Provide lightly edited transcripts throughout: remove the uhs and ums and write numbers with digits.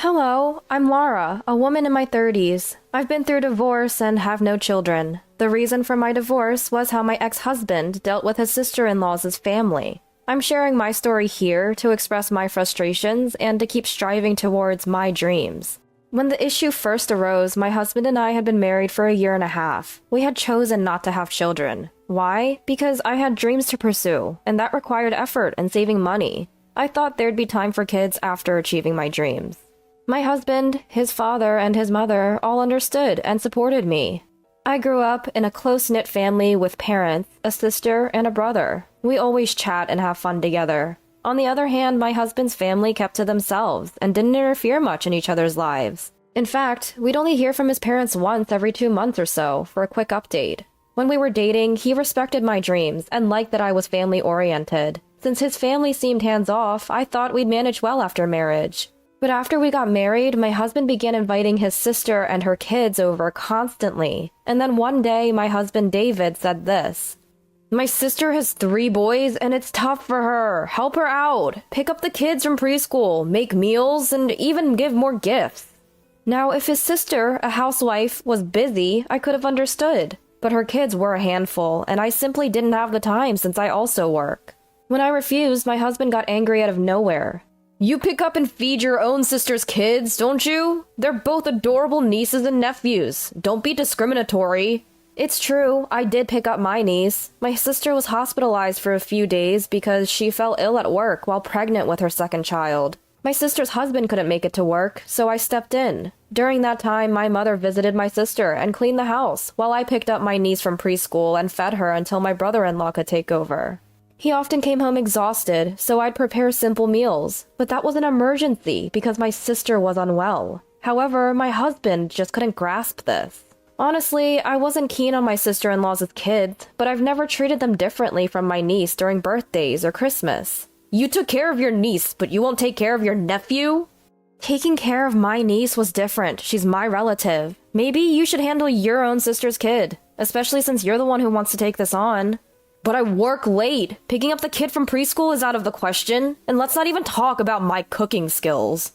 Hello, I'm Laura, a woman in my 30s. I've been through divorce and have no children. The reason for my divorce was how my ex-husband dealt with his sister-in-law's family. I'm sharing my story here to express my frustrations and to keep striving towards my dreams. When the issue first arose, my husband and I had been married for a year and a half. We had chosen not to have children. Why? Because I had dreams to pursue, and that required effort and saving money. I thought there'd be time for kids after achieving my dreams. My husband, his father, and his mother all understood and supported me. I grew up in a close-knit family with parents, a sister, and a brother. We always chat and have fun together. On the other hand, my husband's family kept to themselves and didn't interfere much in each other's lives. In fact, we'd only hear from his parents once every 2 months or so for a quick update. When we were dating, he respected my dreams and liked that I was family-oriented. Since his family seemed hands-off, I thought we'd manage well after marriage. But after we got married, my husband began inviting his sister and her kids over constantly. And then one day, my husband David said this: "My sister has 3 boys and it's tough for her. Help her out. Pick up the kids from preschool, make meals, and even give more gifts." Now, if his sister, a housewife, was busy, I could have understood. But her kids were a handful, and I simply didn't have the time since I also work. When I refused, my husband got angry out of nowhere. "You pick up and feed your own sister's kids, don't you? They're both adorable nieces and nephews. Don't be discriminatory." It's true, I did pick up my niece. My sister was hospitalized for a few days because she fell ill at work while pregnant with her second child. My sister's husband couldn't make it to work, so I stepped in. During that time, my mother visited my sister and cleaned the house, while I picked up my niece from preschool and fed her until my brother-in-law could take over. He often came home exhausted, so I'd prepare simple meals, but that was an emergency because my sister was unwell. However, my husband just couldn't grasp this. Honestly, I wasn't keen on my sister-in-law's kids, but I've never treated them differently from my niece during birthdays or Christmas. "You took care of your niece, but you won't take care of your nephew?" Taking care of my niece was different. She's my relative. Maybe you should handle your own sister's kid, especially since you're the one who wants to take this on. "But I work late. Picking up the kid from preschool is out of the question, and let's not even talk about my cooking skills."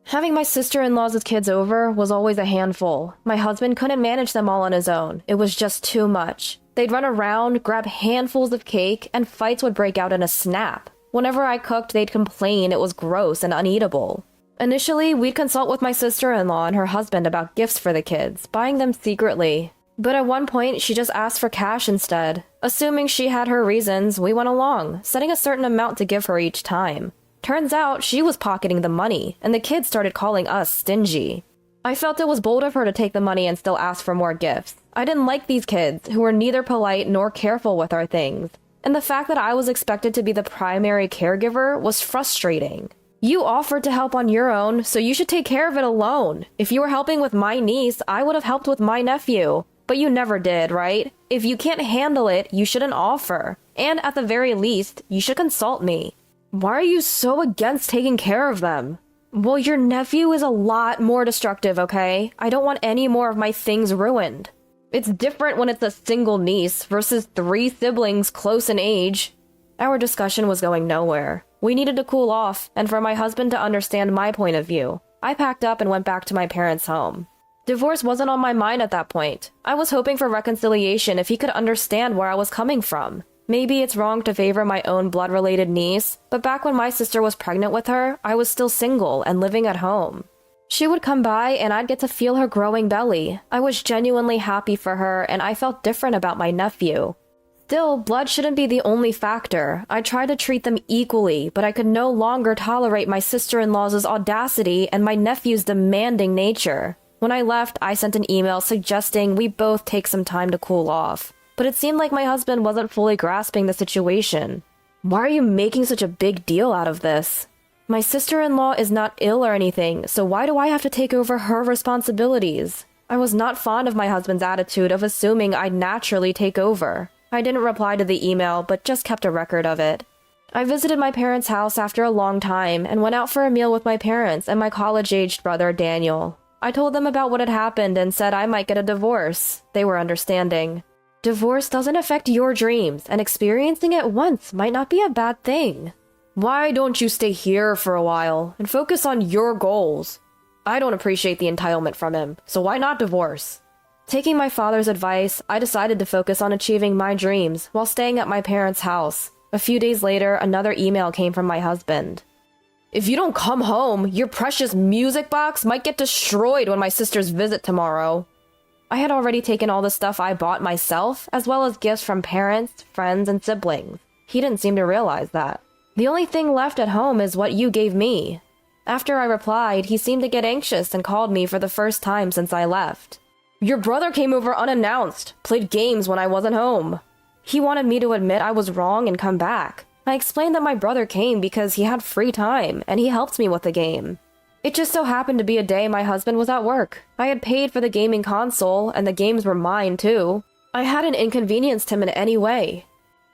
Having my sister-in-law's kids over was always a handful. My husband couldn't manage them all on his own. It was just too much. They'd run around, grab handfuls of cake, and fights would break out in a snap. Whenever I cooked, they'd complain it was gross and uneatable. Initially, we'd consult with my sister-in-law and her husband about gifts for the kids, buying them secretly. But at one point, she just asked for cash instead. Assuming she had her reasons, we went along, setting a certain amount to give her each time. Turns out, she was pocketing the money, and the kids started calling us stingy. I felt it was bold of her to take the money and still ask for more gifts. I didn't like these kids, who were neither polite nor careful with our things. And the fact that I was expected to be the primary caregiver was frustrating. You offered to help on your own, so you should take care of it alone. If you were helping with my niece, I would have helped with my nephew. But you never did, right? If you can't handle it, you shouldn't offer. And at the very least, you should consult me. Why are you so against taking care of them? Well, your nephew is a lot more destructive, okay? I don't want any more of my things ruined. It's different when it's a single niece versus 3 siblings close in age. Our discussion was going nowhere. We needed to cool off, and for my husband to understand my point of view. I packed up and went back to my parents' home. Divorce wasn't on my mind at that point. I was hoping for reconciliation if he could understand where I was coming from. Maybe it's wrong to favor my own blood-related niece, but back when my sister was pregnant with her, I was still single and living at home. She would come by and I'd get to feel her growing belly. I was genuinely happy for her, and I felt different about my nephew. Still, blood shouldn't be the only factor. I tried to treat them equally, but I could no longer tolerate my sister-in-law's audacity and my nephew's demanding nature. When I left, I sent an email suggesting we both take some time to cool off. But it seemed like my husband wasn't fully grasping the situation. Why are you making such a big deal out of this? My sister-in-law is not ill or anything, so why do I have to take over her responsibilities? I was not fond of my husband's attitude of assuming I'd naturally take over. I didn't reply to the email, but just kept a record of it. I visited my parents' house after a long time and went out for a meal with my parents and my college-aged brother, Daniel. I told them about what had happened and said I might get a divorce. They were understanding. Divorce doesn't affect your dreams, and experiencing it once might not be a bad thing. Why don't you stay here for a while and focus on your goals? I don't appreciate the entitlement from him, so why not divorce? Taking my father's advice, I decided to focus on achieving my dreams while staying at my parents' house. A few days later, another email came from my husband. If you don't come home, your precious music box might get destroyed when my sisters visit tomorrow. I had already taken all the stuff I bought myself, as well as gifts from parents, friends, and siblings. He didn't seem to realize that. The only thing left at home is what you gave me. After I replied, he seemed to get anxious and called me for the first time since I left. Your brother came over unannounced, played games when I wasn't home. He wanted me to admit I was wrong and come back. I explained that my brother came because he had free time, and he helped me with the game. It just so happened to be a day my husband was at work. I had paid for the gaming console, and the games were mine too. I hadn't inconvenienced him in any way.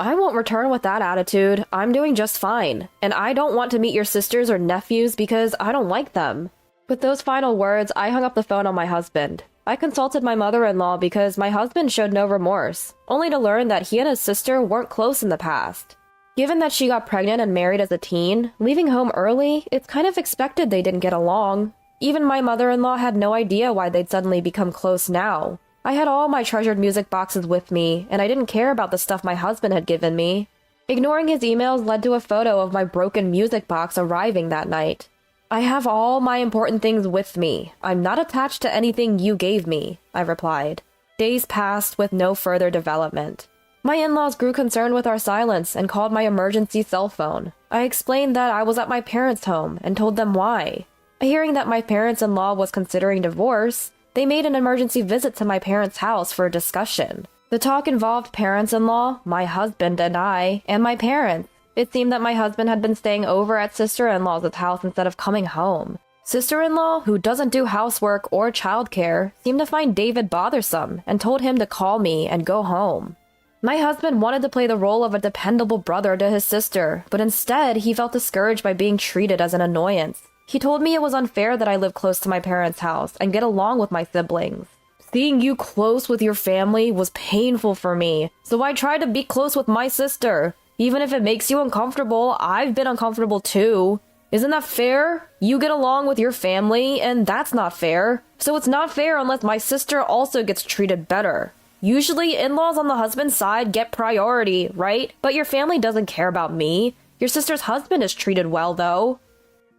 I won't return with that attitude. I'm doing just fine, and I don't want to meet your sisters or nephews because I don't like them. With those final words, I hung up the phone on my husband. I consulted my mother-in-law because my husband showed no remorse, only to learn that he and his sister weren't close in the past. Given that she got pregnant and married as a teen, leaving home early, it's kind of expected they didn't get along. Even my mother-in-law had no idea why they'd suddenly become close now. I had all my treasured music boxes with me, and I didn't care about the stuff my husband had given me. Ignoring his emails led to a photo of my broken music box arriving that night. I have all my important things with me. I'm not attached to anything you gave me, I replied. Days passed with no further development. My in-laws grew concerned with our silence and called my emergency cell phone. I explained that I was at my parents' home and told them why. Hearing that my parents-in-law was considering divorce, they made an emergency visit to my parents' house for a discussion. The talk involved parents-in-law, my husband and I, and my parents. It seemed that my husband had been staying over at sister-in-law's house instead of coming home. Sister-in-law, who doesn't do housework or childcare, seemed to find David bothersome and told him to call me and go home. My husband wanted to play the role of a dependable brother to his sister, but instead he felt discouraged by being treated as an annoyance. He told me it was unfair that I live close to my parents' house and get along with my siblings. Seeing you close with your family was painful for me, so I tried to be close with my sister. Even if it makes you uncomfortable, I've been uncomfortable too. Isn't that fair? You get along with your family, and that's not fair. So it's not fair unless my sister also gets treated better. Usually, in-laws on the husband's side get priority, right? But your family doesn't care about me. Your sister's husband is treated well, though.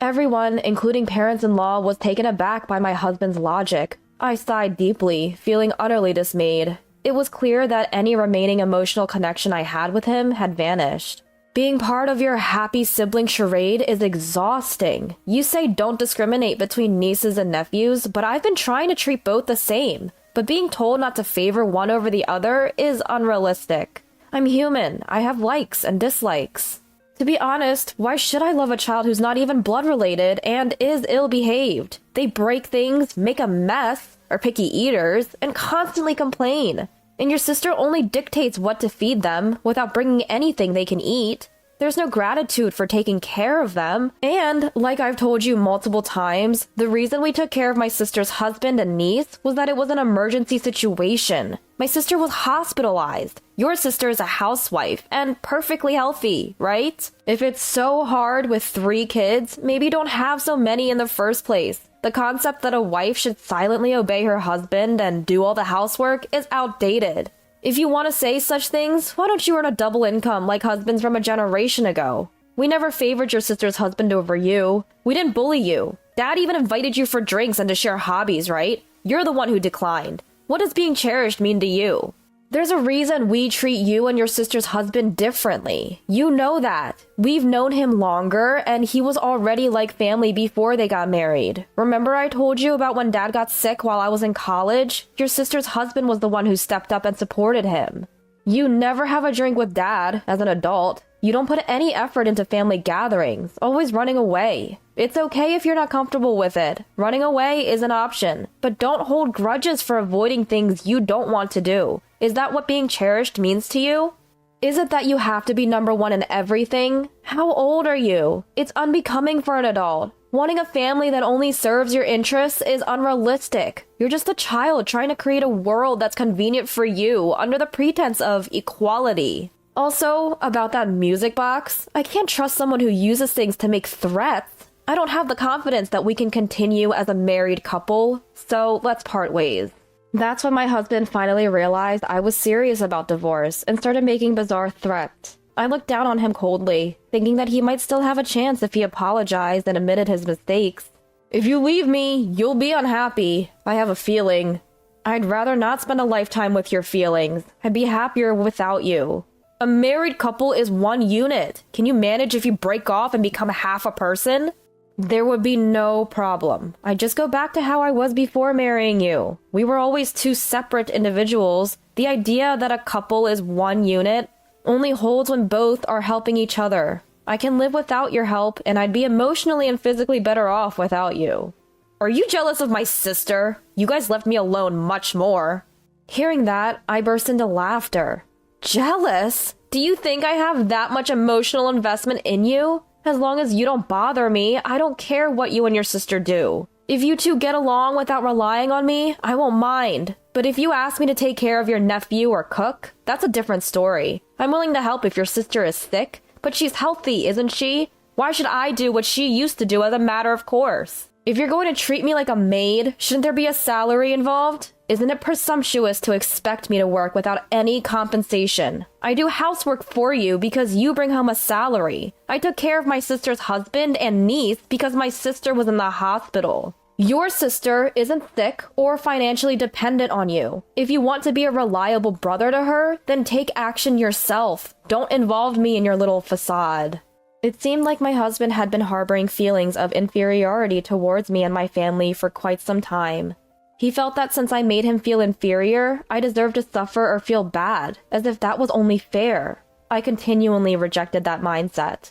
Everyone, including parents-in-law, was taken aback by my husband's logic. I sighed deeply, feeling utterly dismayed. It was clear that any remaining emotional connection I had with him had vanished. Being part of your happy sibling charade is exhausting. You say don't discriminate between nieces and nephews, but I've been trying to treat both the same. But being told not to favor one over the other is unrealistic. I'm human. I have likes and dislikes. To be honest, why should I love a child who's not even blood-related and is ill-behaved? They break things, make a mess, are picky eaters, and constantly complain. And your sister only dictates what to feed them without bringing anything they can eat. There's no gratitude for taking care of them. And, like I've told you multiple times, the reason we took care of my sister's husband and niece was that it was an emergency situation. My sister was hospitalized. Your sister is a housewife and perfectly healthy, right? If it's so hard with 3 kids, maybe don't have so many in the first place. The concept that a wife should silently obey her husband and do all the housework is outdated. If you want to say such things, why don't you earn a double income like husbands from a generation ago? We never favored your sister's husband over you. We didn't bully you. Dad even invited you for drinks and to share hobbies, right? You're the one who declined. What does being cherished mean to you? There's a reason we treat you and your sister's husband differently. You know that. We've known him longer, and he was already like family before they got married. Remember I told you about when Dad got sick while I was in college? Your sister's husband was the one who stepped up and supported him. You never have a drink with Dad as an adult. You don't put any effort into family gatherings, always running away. It's okay if you're not comfortable with it. Running away is an option, but don't hold grudges for avoiding things you don't want to do. Is that what being cherished means to you? Is it that you have to be number one in everything? How old are you? It's unbecoming for an adult. Wanting a family that only serves your interests is unrealistic. You're just a child trying to create a world that's convenient for you under the pretense of equality. Also, about that music box, I can't trust someone who uses things to make threats. I don't have the confidence that we can continue as a married couple, so let's part ways. That's when my husband finally realized I was serious about divorce and started making bizarre threats. I looked down on him coldly, thinking that he might still have a chance if he apologized and admitted his mistakes. If you leave me, you'll be unhappy. I have a feeling. I'd rather not spend a lifetime with your feelings. I'd be happier without you. A married couple is one unit. Can you manage if you break off and become half a person? There would be no problem. I'd just go back to how I was before marrying you. We were always two separate individuals. The idea that a couple is one unit only holds when both are helping each other. I can live without your help, and I'd be emotionally and physically better off without you. Are you jealous of my sister? You guys left me alone much more. Hearing that, I burst into laughter. Jealous? Do you think I have that much emotional investment in you? As long as you don't bother me, I don't care what you and your sister do. If you two get along without relying on me, I won't mind. But if you ask me to take care of your nephew or cook, that's a different story. I'm willing to help if your sister is sick, but she's healthy, isn't she? Why should I do what she used to do as a matter of course? If you're going to treat me like a maid, shouldn't there be a salary involved? Isn't it presumptuous to expect me to work without any compensation? I do housework for you because you bring home a salary. I took care of my sister's husband and niece because my sister was in the hospital. Your sister isn't sick or financially dependent on you. If you want to be a reliable brother to her, then take action yourself. Don't involve me in your little facade. It seemed like my husband had been harboring feelings of inferiority towards me and my family for quite some time. He felt that since I made him feel inferior, I deserved to suffer or feel bad, as if that was only fair. I continually rejected that mindset.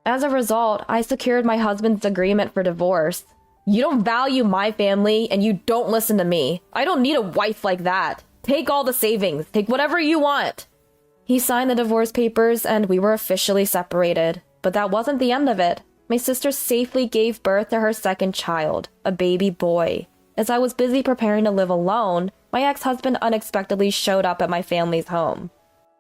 As a result, I secured my husband's agreement for divorce. You don't value my family, and you don't listen to me. I don't need a wife like that. Take all the savings. Take whatever you want. He signed the divorce papers, and we were officially separated. But that wasn't the end of it. My sister safely gave birth to her second child, a baby boy. As I was busy preparing to live alone, my ex-husband unexpectedly showed up at my family's home.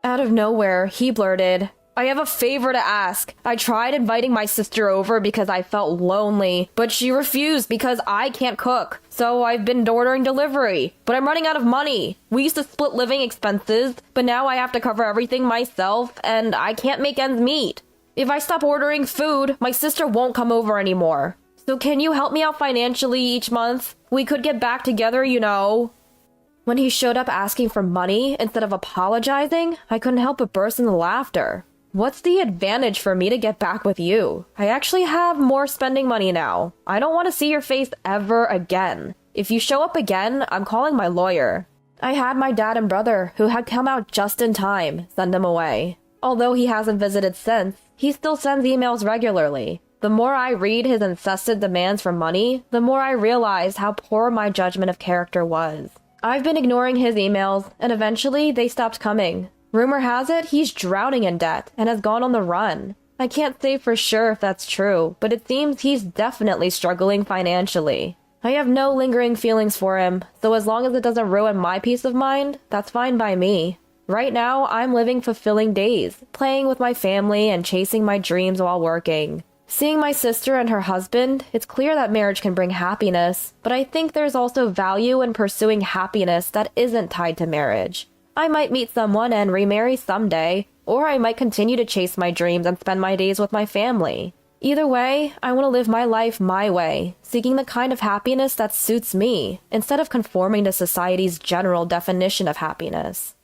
Out of nowhere, he blurted, "I have a favor to ask. I tried inviting my sister over because I felt lonely, but she refused because I can't cook. So I've been ordering delivery, but I'm running out of money. We used to split living expenses, but now I have to cover everything myself, and I can't make ends meet. If I stop ordering food, my sister won't come over anymore. So can you help me out financially each month? We could get back together, you know." When he showed up asking for money instead of apologizing, I couldn't help but burst into laughter. What's the advantage for me to get back with you? I actually have more spending money now. I don't want to see your face ever again. If you show up again, I'm calling my lawyer. I had my dad and brother, who had come out just in time, send him away. Although he hasn't visited since, he still sends emails regularly. The more I read his incessant demands for money, the more I realize how poor my judgment of character was. I've been ignoring his emails, and eventually they stopped coming. Rumor has it he's drowning in debt and has gone on the run. I can't say for sure if that's true, but it seems he's definitely struggling financially. I have no lingering feelings for him, so as long as it doesn't ruin my peace of mind, that's fine by me. Right now, I'm living fulfilling days, playing with my family and chasing my dreams while working. Seeing my sister and her husband, it's clear that marriage can bring happiness, but I think there's also value in pursuing happiness that isn't tied to marriage. I might meet someone and remarry someday, or I might continue to chase my dreams and spend my days with my family. Either way, I want to live my life my way, seeking the kind of happiness that suits me, instead of conforming to society's general definition of happiness.